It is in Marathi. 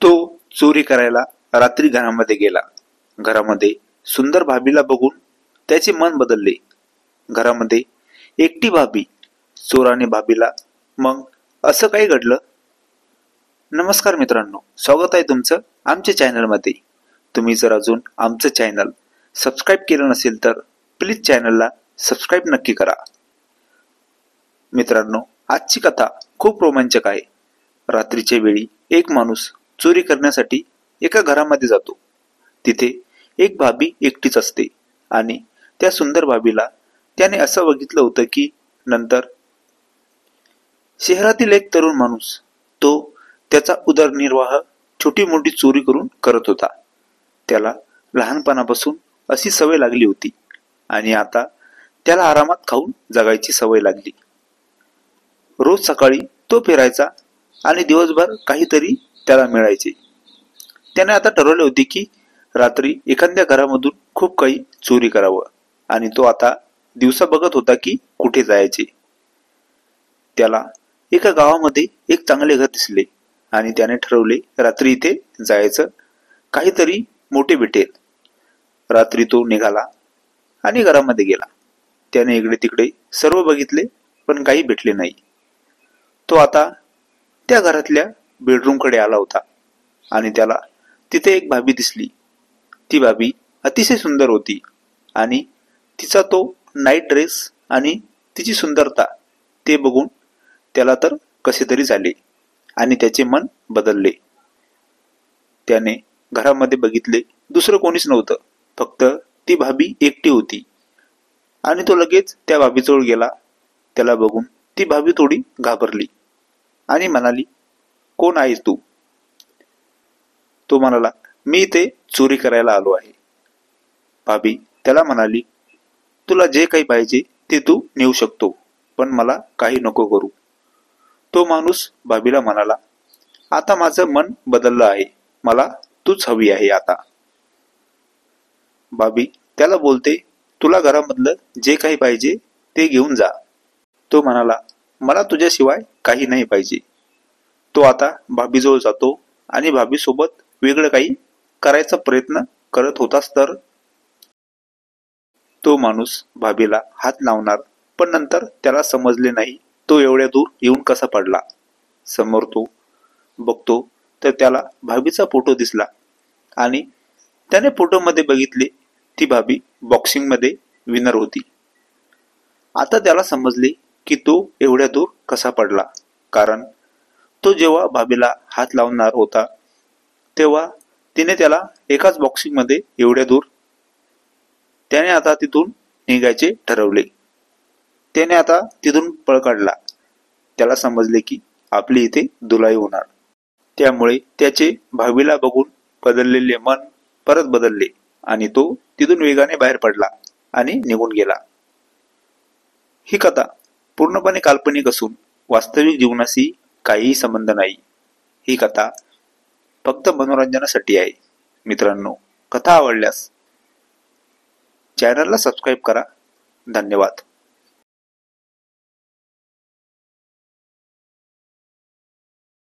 तो चोरी करायला रात्री घरामध्ये गेला. घरामध्ये सुंदर भाभीला बघून त्याचे मन बदलले. घरामध्ये एकटी भाभी, चोराने भाभीला. मग असं काही घडलं? नमस्कार मित्रांनो, स्वागत आहे तुमचं आमच्या चॅनलमध्ये. तुम्ही जर अजून आमचं चॅनल सबस्क्राईब केलं नसेल तर प्लीज चॅनलला सबस्क्राईब नक्की करा. मित्रांनो, आजची कथा खूप रोमांचक आहे. रात्रीच्या वेळी एक माणूस चोरी करण्यासाठी एका घरामध्ये जातो. तिथे एक भाभी एकटीच असते आणि त्या सुंदर भाभीला त्याने असं बघितलं होतं की नंतर शहरातील एक तरुण माणूस तो त्याचा उदरनिर्वाह छोटी मोठी चोरी करून करत होता. त्याला लहानपणापासून अशी सवय लागली होती आणि आता त्याला आरामात खाऊन जगायची सवय लागली. रोज सकाळी तो फिरायचा आणि दिवसभर काहीतरी त्याला मिळायचे. त्याने आता ठरवले होते की रात्री एखाद्या घरामधून खूप काही चोरी करावं आणि तो आता दिवसा बघत होता की कुठे जायचे. त्याला एका गावामध्ये एक चांगले घर दिसले आणि त्याने ठरवले रात्री इथे जायचं, काहीतरी मोठे भेटेल. रात्री तो निघाला आणि घरामध्ये गेला. त्याने इकडे तिकडे सर्व बघितले पण काही भेटले नाही. तो आता त्या घरातल्या बेडरूम कडे आला होता आणि त्याला तिथे एक भाभी दिसली. ती भाभी अतिशय सुंदर होती आणि तिचा तो नाईट ड्रेस आणि तिची सुंदरता ते बघून त्याला तर कसे तरी झाले आणि त्याचे मन बदलले. त्याने घरामध्ये बघितले, दुसरं कोणीच नव्हतं, फक्त ती भाभी एकटी होती आणि तो लगेच त्या भाभीजवळ गेला. त्याला बघून ती भाभी थोडी घाबरली आणि म्हणाली, कोण आहेस तू? तो म्हणाला, मी इथे चोरी करायला आलो आहे. भाभी त्याला म्हणाली, तुला जे काही पाहिजे ते तू नेऊ शकतो, पण मला काही नको करू. तो माणूस भाभीला म्हणाला, आता माझं मन बदललं आहे, मला तूच हवी आहे आता. भाभी त्याला बोलते, तुला घरामधलं जे काही पाहिजे ते घेऊन जा. तो म्हणाला, मला तुझ्याशिवाय काही नाही पाहिजे. तो आता भाभीजवळ जातो आणि भाभी सोबत वेगळं काही करायचा प्रयत्न करत होताच तर तो माणूस भाभीला हात लावणार, पण नंतर त्याला समजले नाही तो एवढ्या दूर येऊन कसा पडला. समोर तो बघतो तर त्याला भाभीचा फोटो दिसला आणि त्याने फोटोमध्ये बघितले ती भाभी बॉक्सिंग मध्ये विनर होती. आता त्याला समजले की तो एवढ्या दूर कसा पडला, कारण तो जेव्हा भाभीला हात लावणार होता तेव्हा तिने त्याला एकाच बॉक्सिंग मध्ये एवढ्या दूर. त्याने आता तिथून निघायचे ठरवले. त्याने आता तिथून पळ काढला. त्याला समजले की आपली इथे धुलाई होणार. त्यामुळे त्याचे भाभीला बघून बदललेले मन परत बदलले आणि तो तिथून वेगाने बाहेर पडला आणि निघून गेला. ही कथा पूर्णपणे काल्पनिक असून वास्तविक जीवनाशी काहीही संबंध नाही. ही कथा फक्त मनोरंजनासाठी आहे. मित्रांनो, कथा आवडल्यास चॅनलला सबस्क्राईब करा. धन्यवाद.